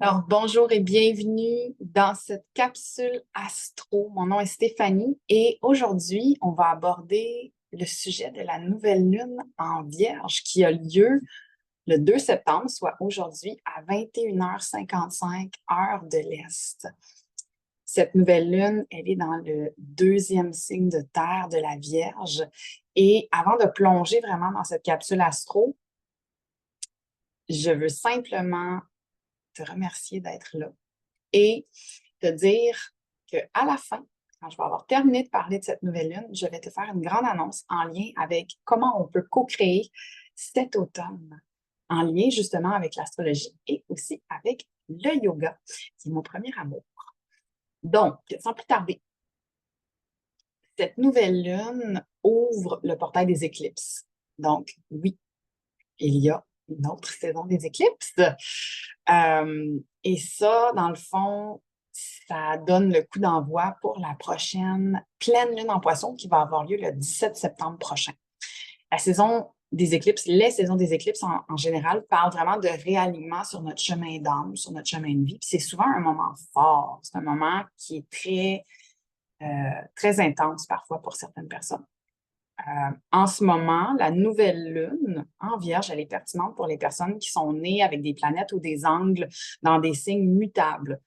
Alors, bonjour et bienvenue dans cette capsule astro. Mon nom est Stéphanie et aujourd'hui, on va aborder le sujet de la nouvelle lune en Vierge qui a lieu le 2 septembre, soit aujourd'hui à 21h55 heure de l'Est. Cette nouvelle lune, elle est dans le deuxième signe de terre de la Vierge. Et avant de plonger vraiment dans cette capsule astro, je veux simplement te remercier d'être là et te dire qu'à la fin, quand je vais avoir terminé de parler de cette nouvelle lune, je vais te faire une grande annonce en lien avec comment on peut co-créer cet automne, en lien justement avec l'astrologie et aussi avec le yoga, qui est mon premier amour. Donc, sans plus tarder, cette nouvelle lune ouvre le portail des éclipses. Donc, oui, il y a une autre saison des éclipses. Et ça, dans le fond, ça donne le coup d'envoi pour la prochaine pleine lune en Poisson qui va avoir lieu le 17 septembre prochain. La saison des éclipses, les saisons des éclipses en général parlent vraiment de réalignement sur notre chemin d'âme, sur notre chemin de vie. Puis c'est souvent un moment fort. C'est un moment qui est très intense parfois pour certaines personnes. En ce moment, la nouvelle lune en Vierge, elle est pertinente pour les personnes qui sont nées avec des planètes ou des angles dans des signes mutables.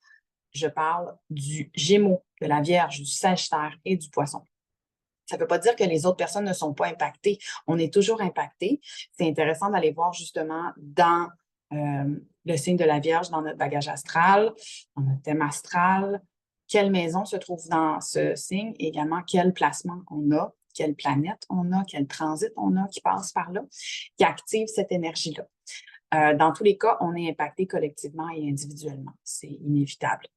Je parle du Gémeaux, de la Vierge, du Sagittaire et du Poisson. Ça ne veut pas dire que les autres personnes ne sont pas impactées. On est toujours impacté. C'est intéressant d'aller voir justement dans le signe de la Vierge, dans notre bagage astral, dans notre thème astral, quelle maison se trouve dans ce signe et également quel placement on a, quelle planète on a, quel transit on a qui passe par là, qui active cette énergie-là. Dans tous les cas, on est impacté collectivement et individuellement. C'est inévitable.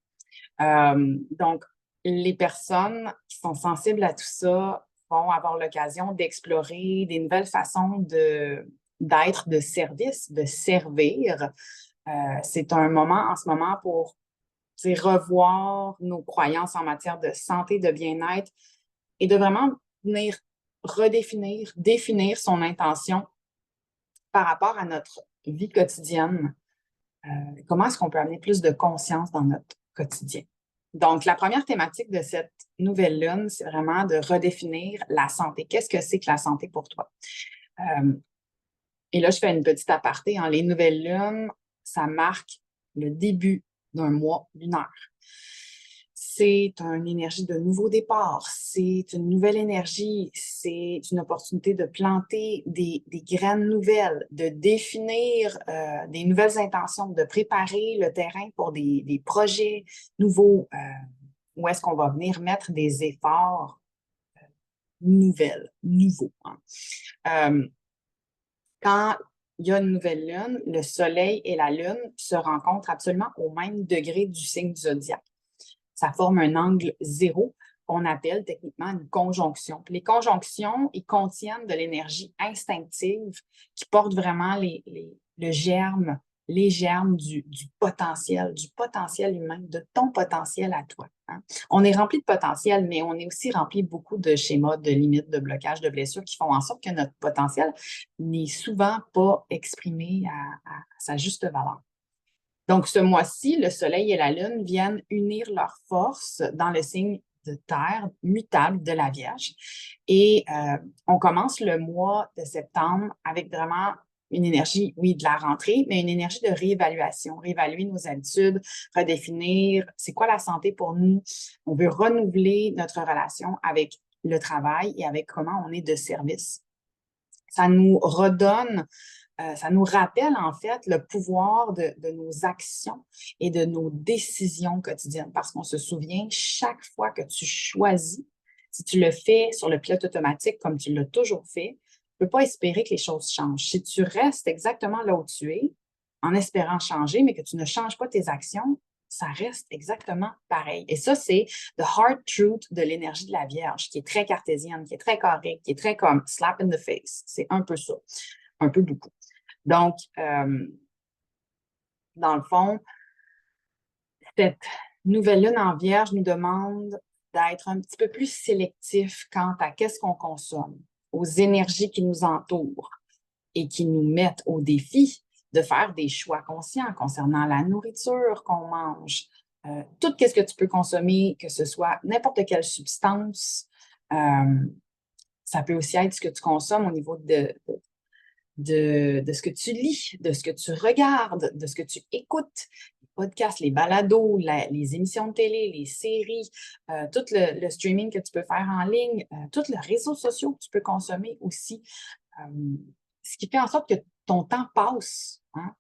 Donc, les personnes qui sont sensibles à tout ça vont avoir l'occasion d'explorer des nouvelles façons d'être de service, de servir. C'est un moment en ce moment pour revoir nos croyances en matière de santé, de bien-être et de vraiment venir redéfinir, définir son intention par rapport à notre vie quotidienne. Comment est-ce qu'on peut amener plus de conscience dans notre quotidien? Donc, la première thématique de cette nouvelle lune, c'est vraiment de redéfinir la santé. Qu'est-ce que c'est que la santé pour toi? Euh, et là, je fais une petite aparté. Hein. Les nouvelles lunes, ça marque le début d'un mois lunaire. C'est une énergie de nouveau départ, c'est une nouvelle énergie, c'est une opportunité de planter des graines nouvelles, de définir des nouvelles intentions, de préparer le terrain pour des projets nouveaux, où est-ce qu'on va venir mettre des efforts nouveaux. Hein. Euh, quand il y a une nouvelle lune, le soleil et la lune se rencontrent absolument au même degré du signe du zodiaque. Ça forme un angle zéro qu'on appelle techniquement une conjonction. Puis les conjonctions, ils contiennent de l'énergie instinctive qui porte vraiment le germe, les germes du potentiel humain, de ton potentiel à toi. Hein. On est rempli de potentiel, mais on est aussi rempli beaucoup de schémas, de limites, de blocages, de blessures qui font en sorte que notre potentiel n'est souvent pas exprimé à sa juste valeur. Donc, ce mois-ci, le Soleil et la Lune viennent unir leurs forces dans le signe de terre mutable de la Vierge. Et on commence le mois de septembre avec vraiment une énergie, oui, de la rentrée, mais une énergie de réévaluation, réévaluer nos habitudes, redéfinir c'est quoi la santé pour nous. On veut renouveler notre relation avec le travail et avec comment on est de service. Ça nous redonne ça nous rappelle en fait le pouvoir de nos actions et de nos décisions quotidiennes parce qu'on se souvient chaque fois que tu choisis, si tu le fais sur le pilote automatique comme tu l'as toujours fait, tu ne peux pas espérer que les choses changent. Si tu restes exactement là où tu es, en espérant changer, mais que tu ne changes pas tes actions, ça reste exactement pareil. Et ça, c'est the hard truth de l'énergie de la Vierge, qui est très cartésienne, qui est très carrée, qui est très comme slap in the face. C'est un peu ça, un peu beaucoup. Donc, dans le fond, cette nouvelle lune en Vierge nous demande d'être un petit peu plus sélectif quant à qu'est-ce qu'on consomme, aux énergies qui nous entourent et qui nous mettent au défi, de faire des choix conscients concernant la nourriture qu'on mange, tout ce que tu peux consommer, que ce soit n'importe quelle substance. Ça peut aussi être ce que tu consommes au niveau de ce que tu lis, de ce que tu regardes, de ce que tu écoutes, les podcasts, les balados, les émissions de télé, les séries, tout le streaming que tu peux faire en ligne, tous les réseaux sociaux que tu peux consommer aussi. Ce qui fait en sorte que ton temps passe. Hein?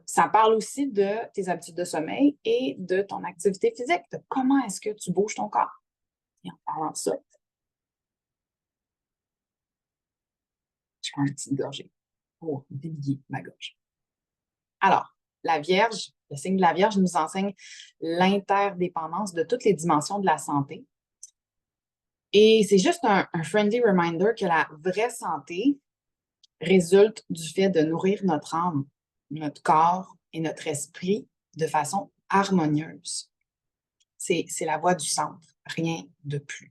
Ça parle aussi de tes habitudes de sommeil et de ton activité physique, de comment est-ce que tu bouges ton corps. Et en parlant de ça, je prends une petite gorgée pour délier ma gorge. Alors, la Vierge, le signe de la Vierge nous enseigne l'interdépendance de toutes les dimensions de la santé. Et c'est juste un friendly reminder que la vraie santé résulte du fait de nourrir notre âme, notre corps et notre esprit de façon harmonieuse. C'est la voie du centre, rien de plus.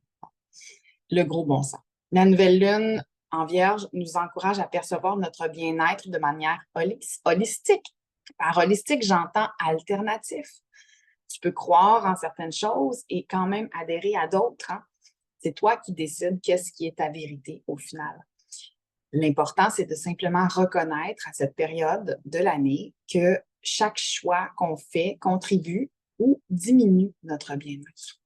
Le gros bon sens. La nouvelle lune en Vierge nous encourage à percevoir notre bien-être de manière holistique. Par holistique, j'entends alternatif. Tu peux croire en certaines choses et quand même adhérer à d'autres. Hein? C'est toi qui décides qu'est-ce qui est ta vérité au final. L'important, c'est de simplement reconnaître à cette période de l'année que chaque choix qu'on fait contribue ou diminue notre bien-être.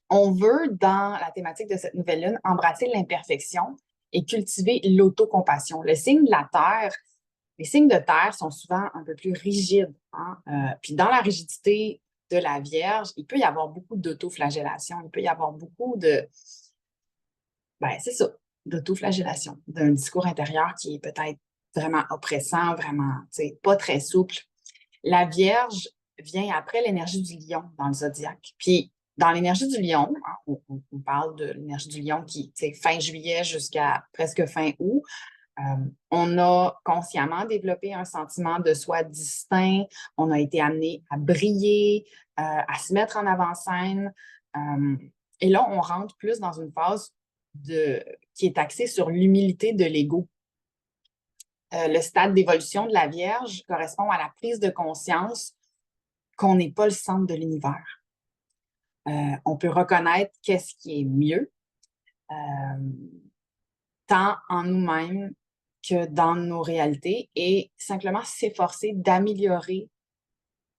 On veut, dans la thématique de cette nouvelle lune, embrasser l'imperfection et cultiver l'autocompassion. Le signe de la Terre, les signes de Terre sont souvent un peu plus rigides. Hein? Puis dans la rigidité de la Vierge, il peut y avoir beaucoup d'autoflagellation, il peut y avoir beaucoup de, c'est ça, d'autoflagellation, d'un discours intérieur qui est peut-être vraiment oppressant, vraiment, tu sais, pas très souple. La Vierge vient après l'énergie du lion dans le zodiaque. Puis, dans l'énergie du lion, hein, on parle de l'énergie du lion qui, tu sais, fin juillet jusqu'à presque fin août, on a consciemment développé un sentiment de soi distinct. On a été amené à briller, à se mettre en avant-scène. Et là, on rentre plus dans une phase qui est axée sur l'humilité de l'ego. Le stade d'évolution de la Vierge correspond à la prise de conscience qu'on n'est pas le centre de l'univers. On peut reconnaître qu'est-ce qui est mieux, tant en nous-mêmes que dans nos réalités et simplement s'efforcer d'améliorer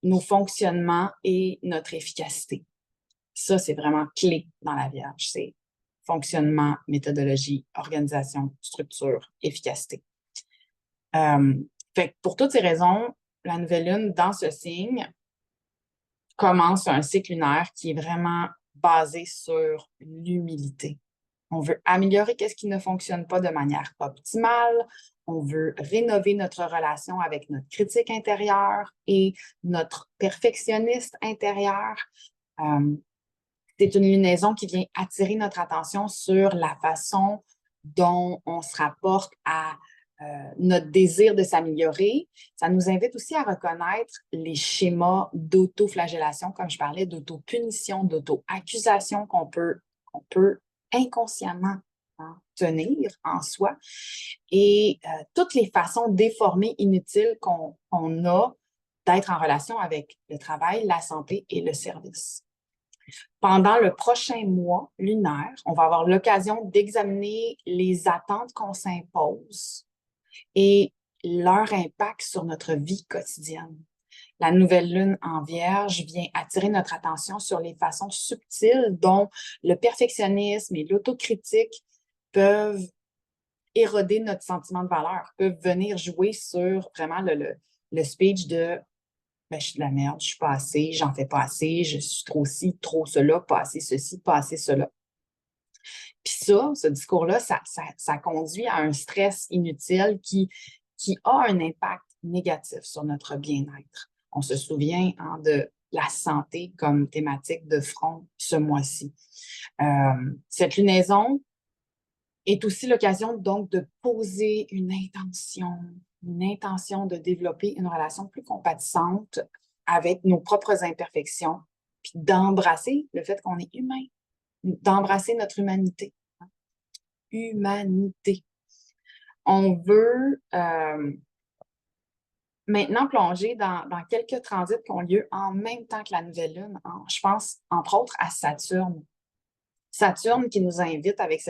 nos fonctionnements et notre efficacité. Ça, c'est vraiment clé dans la Vierge. C'est fonctionnement, méthodologie, organisation, structure, efficacité. Fait que pour toutes ces raisons, la nouvelle lune dans ce signe commence un cycle lunaire qui est vraiment basé sur l'humilité. On veut améliorer ce qui ne fonctionne pas de manière optimale. On veut rénover notre relation avec notre critique intérieure et notre perfectionniste intérieur. C'est une lunaison qui vient attirer notre attention sur la façon dont on se rapporte à notre désir de s'améliorer. Ça nous invite aussi à reconnaître les schémas d'autoflagellation, comme je parlais, d'autopunition, d'auto-accusation qu'on peut inconsciemment tenir en soi et toutes les façons déformées, inutiles qu'on a d'être en relation avec le travail, la santé et le service. Pendant le prochain mois lunaire, on va avoir l'occasion d'examiner les attentes qu'on s'impose et leur impact sur notre vie quotidienne. La nouvelle lune en Vierge vient attirer notre attention sur les façons subtiles dont le perfectionnisme et l'autocritique peuvent éroder notre sentiment de valeur, peuvent venir jouer sur vraiment le speech de je suis de la merde, je suis pas assez, j'en fais pas assez, je suis trop ci, trop cela, pas assez ceci, pas assez cela. Puis ça, ce discours-là, ça conduit à un stress inutile qui a un impact négatif sur notre bien-être. On se souvient de la santé comme thématique de front ce mois-ci. Cette lunaison est aussi l'occasion donc de poser une intention de développer une relation plus compatissante avec nos propres imperfections, puis d'embrasser le fait qu'on est humain, d'embrasser notre humanité. Humanité. On veut maintenant plongée dans quelques transits qui ont lieu en même temps que la nouvelle lune. Je pense, entre autres, à Saturne. Saturne qui nous invite euh, avec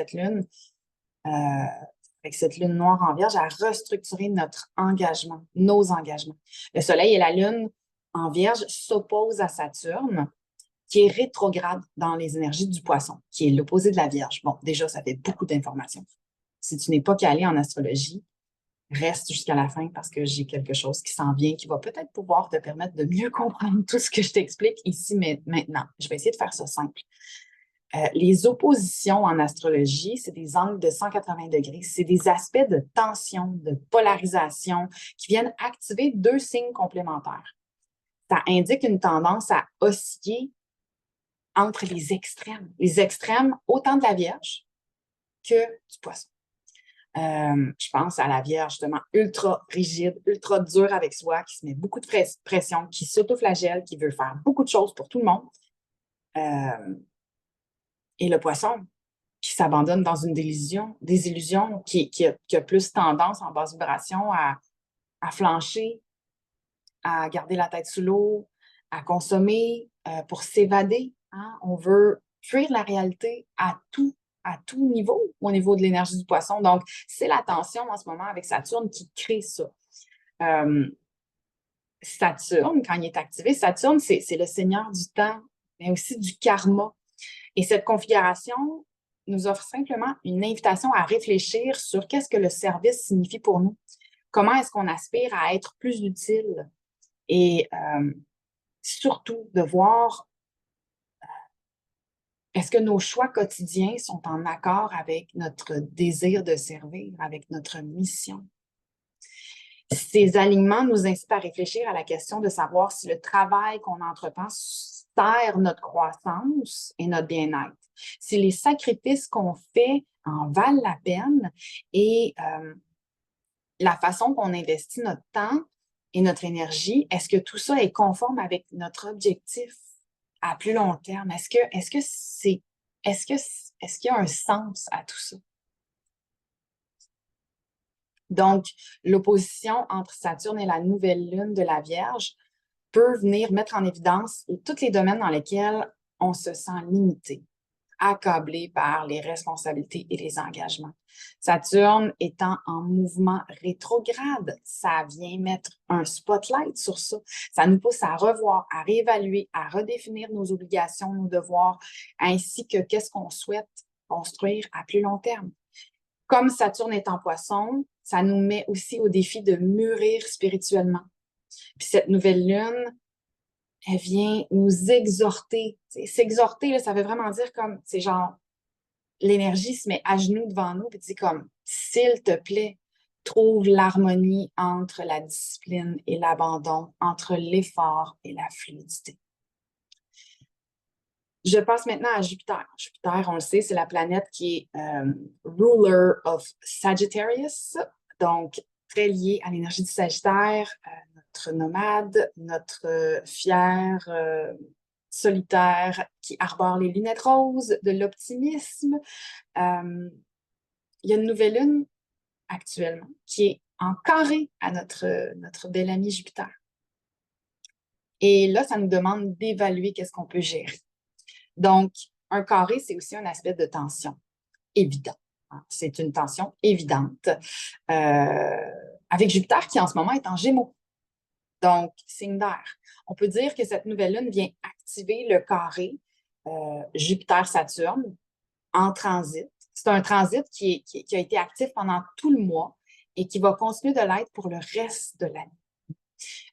cette lune noire en Vierge, à restructurer notre engagement, nos engagements. Le Soleil et la Lune en Vierge s'opposent à Saturne, qui est rétrograde dans les énergies du Poisson, qui est l'opposé de la Vierge. Bon, déjà, ça fait beaucoup d'informations. Si tu n'es pas calé en astrologie, reste jusqu'à la fin parce que j'ai quelque chose qui s'en vient qui va peut-être pouvoir te permettre de mieux comprendre tout ce que je t'explique ici maintenant. Je vais essayer de faire ça simple. Les oppositions en astrologie, c'est des angles de 180 degrés. C'est des aspects de tension, de polarisation qui viennent activer deux signes complémentaires. Ça indique une tendance à osciller entre les extrêmes. Les extrêmes, autant de la Vierge que du Poisson. Je pense à la Vierge, justement, ultra rigide, ultra dure avec soi, qui se met beaucoup de pression, qui s'autoflagelle, qui veut faire beaucoup de choses pour tout le monde. Et le Poisson, qui s'abandonne dans une désillusion qui a plus tendance en basse vibration à flancher, à garder la tête sous l'eau, à consommer pour s'évader. Hein? On veut fuir la réalité à tout niveau, au niveau de l'énergie du Poisson. Donc, c'est la tension en ce moment avec Saturne qui crée ça. Saturne, quand il est activé, Saturne, c'est le seigneur du temps, mais aussi du karma. Et cette configuration nous offre simplement une invitation à réfléchir sur qu'est-ce que le service signifie pour nous. Comment est-ce qu'on aspire à être plus utile? Et surtout de voir est-ce que nos choix quotidiens sont en accord avec notre désir de servir, avec notre mission. Ces alignements nous incitent à réfléchir à la question de savoir si le travail qu'on entreprend sert notre croissance et notre bien-être, si les sacrifices qu'on fait en valent la peine et la façon qu'on investit notre temps et notre énergie, est-ce que tout ça est conforme avec notre objectif à plus long terme? Est-ce qu'il y a un sens à tout ça? Donc, l'opposition entre Saturne et la nouvelle lune de la Vierge peut venir mettre en évidence tous les domaines dans lesquels on se sent limité, accablé par les responsabilités et les engagements. Saturne étant en mouvement rétrograde, ça vient mettre un spotlight sur ça. Ça nous pousse à revoir, à réévaluer, à redéfinir nos obligations, nos devoirs, ainsi que qu'est-ce qu'on souhaite construire à plus long terme. Comme Saturne est en Poisson, ça nous met aussi au défi de mûrir spirituellement. Puis cette nouvelle lune, elle vient nous exhorter. S'exhorter, là, ça veut vraiment dire comme, c'est genre, l'énergie se met à genoux devant nous, puis c'est comme, s'il te plaît, trouve l'harmonie entre la discipline et l'abandon, entre l'effort et la fluidité. Je passe maintenant à Jupiter. Jupiter, on le sait, c'est la planète qui est ruler of Sagittarius, donc très liée à l'énergie du Sagittaire, notre nomade, notre fier solitaire qui arbore les lunettes roses, de l'optimisme. Il y a une nouvelle lune actuellement qui est en carré à notre bel ami Jupiter. Et là, ça nous demande d'évaluer qu'est-ce qu'on peut gérer. Donc, un carré, c'est aussi un aspect de tension évident. C'est une tension évidente. Avec Jupiter qui, en ce moment, est en Gémeaux. Donc, signe d'air. On peut dire que cette nouvelle lune vient activer le carré Jupiter-Saturne en transit. C'est un transit qui a été actif pendant tout le mois et qui va continuer de l'être pour le reste de l'année.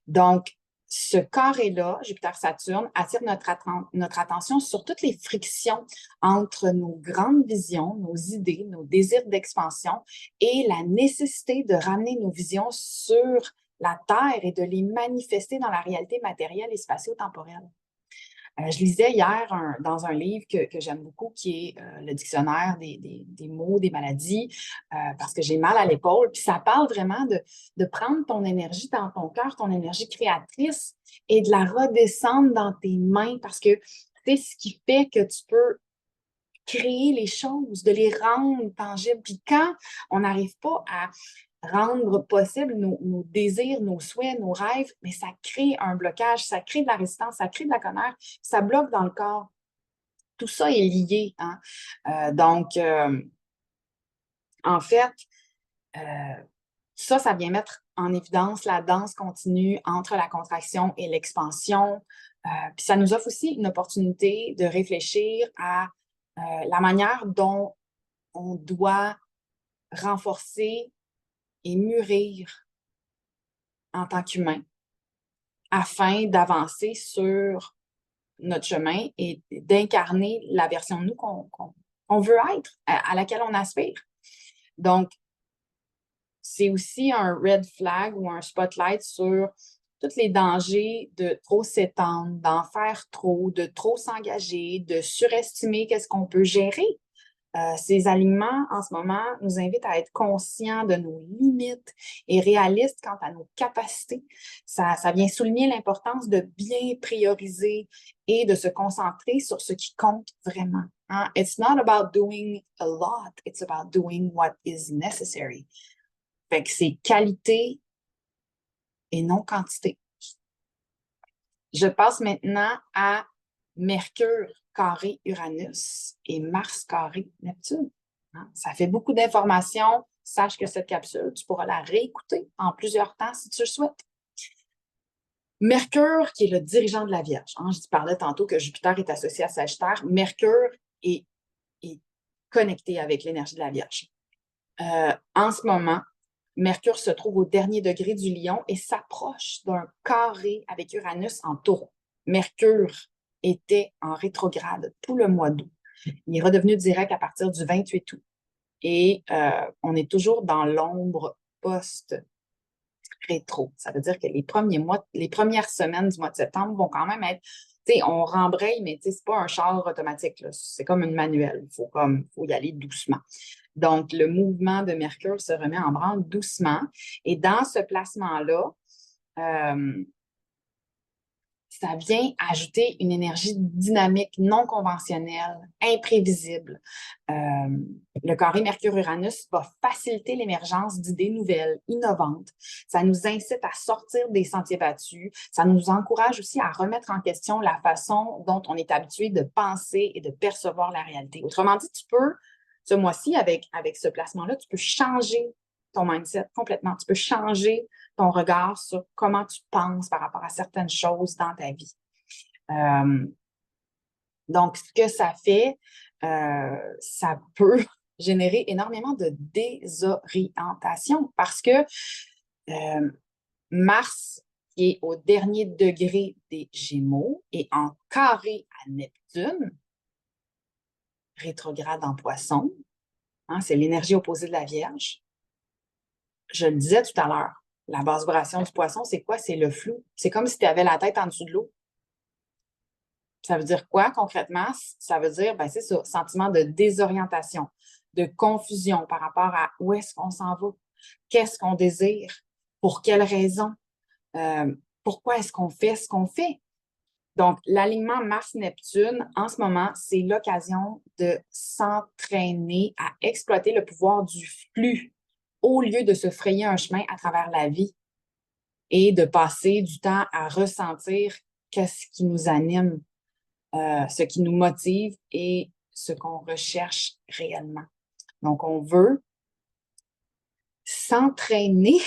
Donc, ce carré-là, Jupiter-Saturne, attire notre attention sur toutes les frictions entre nos grandes visions, nos idées, nos désirs d'expansion et la nécessité de ramener nos visions sur la Terre et de les manifester dans la réalité matérielle et spatio-temporelle. Je lisais hier dans un livre que j'aime beaucoup, qui est le dictionnaire des mots, des maladies, parce que j'ai mal à l'épaule. Puis ça parle vraiment de prendre ton énergie dans ton cœur, ton énergie créatrice, et de la redescendre dans tes mains, parce que c'est ce qui fait que tu peux créer les choses, de les rendre tangibles. Puis quand on n'arrive pas rendre possible nos désirs, nos souhaits, nos rêves, mais ça crée un blocage, ça crée de la résistance, ça crée de la colère, ça bloque dans le corps. Tout ça est lié, hein? Donc, en fait, ça vient mettre en évidence la danse continue entre la contraction et l'expansion. Puis ça nous offre aussi une opportunité de réfléchir à la manière dont on doit renforcer et mûrir en tant qu'humain afin d'avancer sur notre chemin et d'incarner la version de nous qu'on veut être, à laquelle on aspire. Donc, c'est aussi un red flag ou un spotlight sur tous les dangers de trop s'étendre, d'en faire trop, de trop s'engager, de surestimer qu'est-ce qu'on peut gérer. Ces alignements, en ce moment, nous invitent à être conscients de nos limites et réalistes quant à nos capacités. Ça vient souligner l'importance de bien prioriser et de se concentrer sur ce qui compte vraiment. Hein? It's not about doing a lot, it's about doing what is necessary. Fait que c'est qualité et non quantité. Je passe maintenant à Mercure carré Uranus et Mars carré Neptune. Ça fait beaucoup d'informations. Sache que cette capsule, tu pourras la réécouter en plusieurs temps si tu le souhaites. Mercure, qui est le dirigeant de la Vierge. Je te parlais tantôt que Jupiter est associé à Sagittaire. Mercure est connecté avec l'énergie de la Vierge. En ce moment, Mercure se trouve au dernier degré du Lion et s'approche d'un carré avec Uranus en Taureau. Mercure était en rétrograde tout le mois d'août. Il est redevenu direct à partir du 28 août. Et on est toujours dans l'ombre post-rétro. Ça veut dire que les premières semaines du mois de septembre vont quand même être, tu sais, on rembraye, mais c'est pas un char automatique. C'est comme une manuelle. Il faut y aller doucement. Donc, le mouvement de Mercure se remet en branle doucement. Et dans ce placement-là, ça vient ajouter une énergie dynamique, non conventionnelle, imprévisible. Le carré Mercure-Uranus va faciliter l'émergence d'idées nouvelles, innovantes. Ça nous incite à sortir des sentiers battus. Ça nous encourage aussi à remettre en question la façon dont on est habitué de penser et de percevoir la réalité. Autrement dit, tu peux, ce mois-ci, avec ce placement-là, tu peux changer ton mindset complètement. Tu peux changer ton regard sur comment tu penses par rapport à certaines choses dans ta vie. Donc, ce que ça fait, ça peut générer énormément de désorientation parce que Mars, qui est au dernier degré des Gémeaux et en carré à Neptune, rétrograde en Poisson, c'est l'énergie opposée de la Vierge. Je le disais tout à l'heure, la basse vibration du Poisson, c'est quoi? C'est le flou. C'est comme si tu avais la tête en dessous de l'eau. Ça veut dire quoi concrètement? Ça veut dire, c'est ça, sentiment de désorientation, de confusion par rapport à où est-ce qu'on s'en va, qu'est-ce qu'on désire, pour quelles raisons, pourquoi est-ce qu'on fait ce qu'on fait. Donc, l'alignement Mars-Neptune, en ce moment, c'est l'occasion de s'entraîner à exploiter le pouvoir du flux au lieu de se frayer un chemin à travers la vie et de passer du temps à ressentir qu'est-ce qui nous anime, ce qui nous motive et ce qu'on recherche réellement. Donc, on veut s'entraîner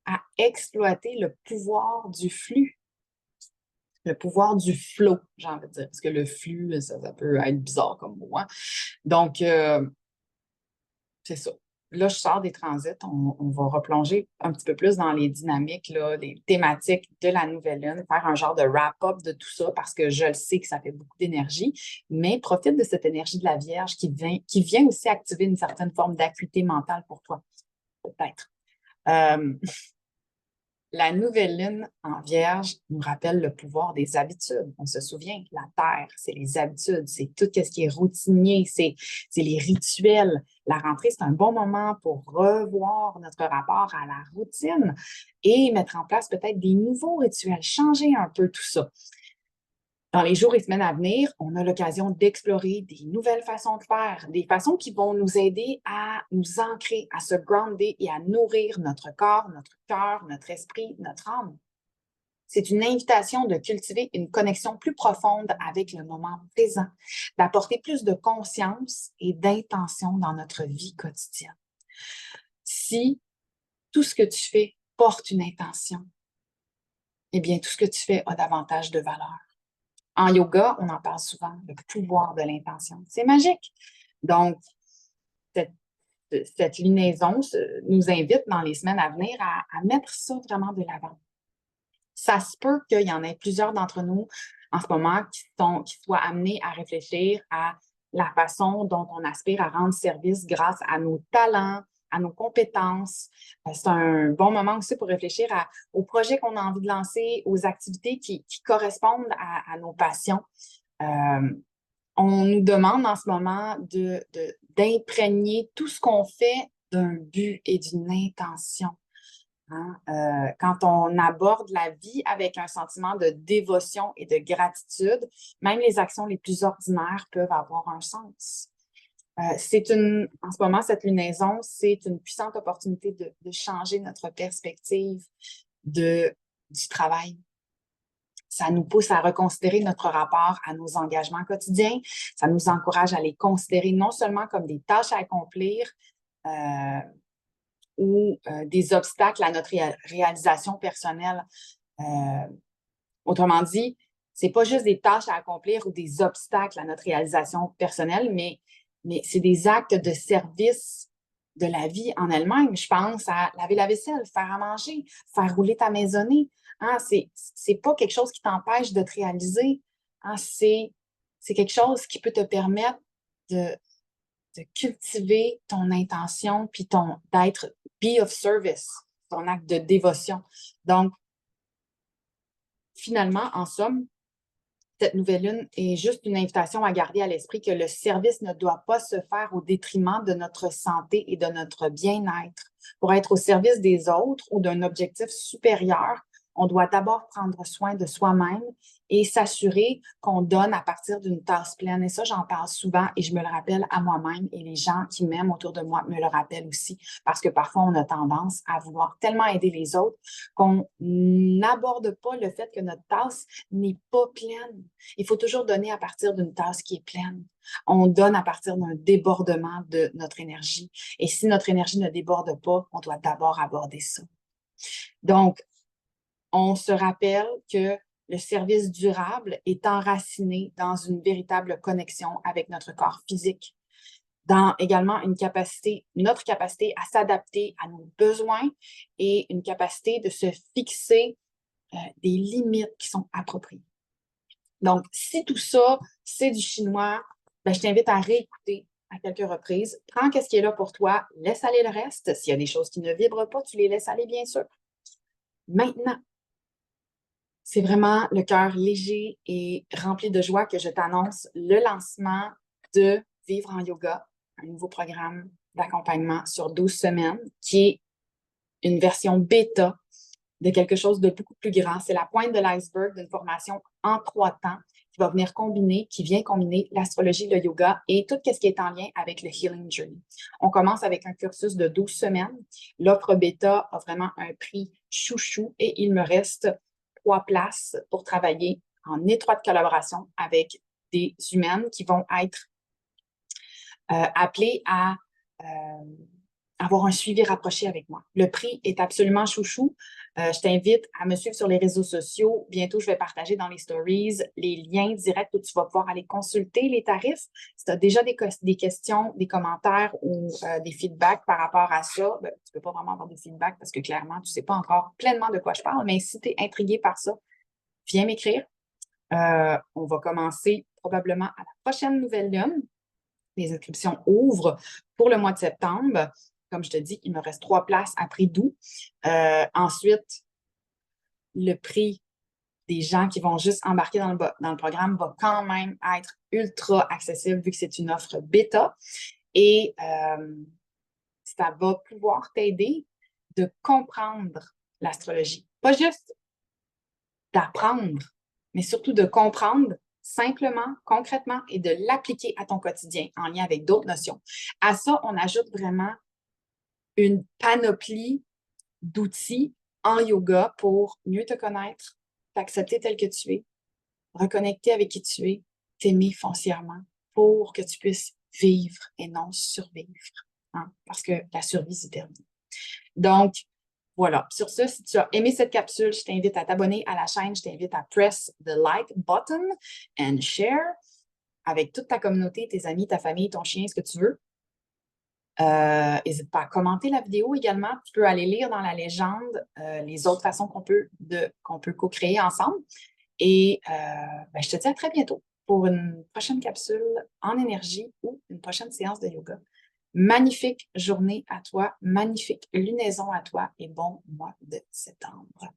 à exploiter le pouvoir du flux, le pouvoir du flow, j'ai envie de dire, parce que le flux, ça peut être bizarre comme mot. Donc, c'est ça. Là, je sors des transits, on va replonger un petit peu plus dans les dynamiques, là, les thématiques de la nouvelle lune, faire un genre de wrap-up de tout ça parce que je le sais que ça fait beaucoup d'énergie, mais profite de cette énergie de la Vierge qui vient aussi activer une certaine forme d'acuité mentale pour toi, peut-être. La nouvelle lune en Vierge nous rappelle le pouvoir des habitudes. On se souvient, la Terre, c'est les habitudes, c'est tout ce qui est routinier, c'est les rituels. La rentrée, c'est un bon moment pour revoir notre rapport à la routine et mettre en place peut-être des nouveaux rituels, changer un peu tout ça. Dans les jours et semaines à venir, on a l'occasion d'explorer des nouvelles façons de faire, des façons qui vont nous aider à nous ancrer, à se grounder et à nourrir notre corps, notre cœur, notre esprit, notre âme. C'est une invitation de cultiver une connexion plus profonde avec le moment présent, d'apporter plus de conscience et d'intention dans notre vie quotidienne. Si tout ce que tu fais porte une intention, eh bien, tout ce que tu fais a davantage de valeur. En yoga, on en parle souvent, le pouvoir de l'intention. C'est magique. Donc, cette lunaison nous invite dans les semaines à venir à mettre ça vraiment de l'avant. Ça se peut qu'il y en ait plusieurs d'entre nous en ce moment qui soient amenés à réfléchir à la façon dont on aspire à rendre service grâce à nos talents, à nos compétences. C'est un bon moment aussi pour réfléchir aux projets qu'on a envie de lancer, aux activités qui correspondent à nos passions. On nous demande en ce moment d'imprégner tout ce qu'on fait d'un but et d'une intention. Hein? Quand on aborde la vie avec un sentiment de dévotion et de gratitude, même les actions les plus ordinaires peuvent avoir un sens. En ce moment, cette lunaison, c'est une puissante opportunité de changer notre perspective du travail. Ça nous pousse à reconsidérer notre rapport à nos engagements quotidiens. Ça nous encourage à les considérer non seulement comme des tâches à accomplir ou des obstacles à notre réalisation personnelle. Autrement dit, c'est pas juste des tâches à accomplir ou des obstacles à notre réalisation personnelle, mais c'est des actes de service de la vie en elle-même. Je pense à laver la vaisselle, faire à manger, faire rouler ta maisonnée. Hein, c'est pas quelque chose qui t'empêche de te réaliser. Hein, c'est quelque chose qui peut te permettre de cultiver ton intention puis d'être be of service, ton acte de dévotion. Donc, finalement, en somme, cette nouvelle lune est juste une invitation à garder à l'esprit que le service ne doit pas se faire au détriment de notre santé et de notre bien-être. Pour être au service des autres ou d'un objectif supérieur, on doit d'abord prendre soin de soi-même et s'assurer qu'on donne à partir d'une tasse pleine. Et ça, j'en parle souvent et je me le rappelle à moi-même et les gens qui m'aiment autour de moi me le rappellent aussi parce que parfois, on a tendance à vouloir tellement aider les autres qu'on n'aborde pas le fait que notre tasse n'est pas pleine. Il faut toujours donner à partir d'une tasse qui est pleine. On donne à partir d'un débordement de notre énergie. Et si notre énergie ne déborde pas, on doit d'abord aborder ça. Donc, on se rappelle que le service durable est enraciné dans une véritable connexion avec notre corps physique, dans également notre capacité à s'adapter à nos besoins et une capacité de se fixer des limites qui sont appropriées. Donc, si tout ça, c'est du chinois, je t'invite à réécouter à quelques reprises. Prends ce qui est là pour toi, laisse aller le reste. S'il y a des choses qui ne vibrent pas, tu les laisses aller, bien sûr. Maintenant, c'est vraiment le cœur léger et rempli de joie que je t'annonce le lancement de Vivre en yoga, un nouveau programme d'accompagnement sur 12 semaines qui est une version bêta de quelque chose de beaucoup plus grand. C'est la pointe de l'iceberg d'une formation en 3 temps qui vient combiner l'astrologie, le yoga et tout ce qui est en lien avec le Healing Journey. On commence avec un cursus de 12 semaines. L'offre bêta a vraiment un prix chouchou et il me reste 3 places pour travailler en étroite collaboration avec des humaines qui vont être appelées à avoir un suivi rapproché avec moi. Le prix est absolument chouchou. Je t'invite à me suivre sur les réseaux sociaux. Bientôt, je vais partager dans les stories les liens directs où tu vas pouvoir aller consulter les tarifs. Si tu as déjà des questions, des commentaires ou des feedbacks par rapport à ça, tu ne peux pas vraiment avoir de feedback parce que clairement, tu ne sais pas encore pleinement de quoi je parle, mais si tu es intrigué par ça, viens m'écrire. On va commencer probablement à la prochaine nouvelle lune. Les inscriptions ouvrent pour le mois de septembre. Comme je te dis, il me reste 3 places à prix d'août. Ensuite, le prix des gens qui vont juste embarquer dans le programme va quand même être ultra accessible vu que c'est une offre bêta. Et ça va pouvoir t'aider de comprendre l'astrologie. Pas juste d'apprendre, mais surtout de comprendre simplement, concrètement et de l'appliquer à ton quotidien en lien avec d'autres notions. À ça, on ajoute vraiment une panoplie d'outils en yoga pour mieux te connaître, t'accepter tel que tu es, reconnecter avec qui tu es, t'aimer foncièrement pour que tu puisses vivre et non survivre. Hein? Parce que la survie, c'est terminé. Donc, voilà. Sur ce, si tu as aimé cette capsule, je t'invite à t'abonner à la chaîne. Je t'invite à press the like button and share avec toute ta communauté, tes amis, ta famille, ton chien, ce que tu veux. N'hésite pas à commenter la vidéo également. Tu peux aller lire dans la légende les autres façons qu'on peut co-créer ensemble. Et je te dis à très bientôt pour une prochaine capsule en énergie ou une prochaine séance de yoga. Magnifique journée à toi, magnifique lunaison à toi et bon mois de septembre.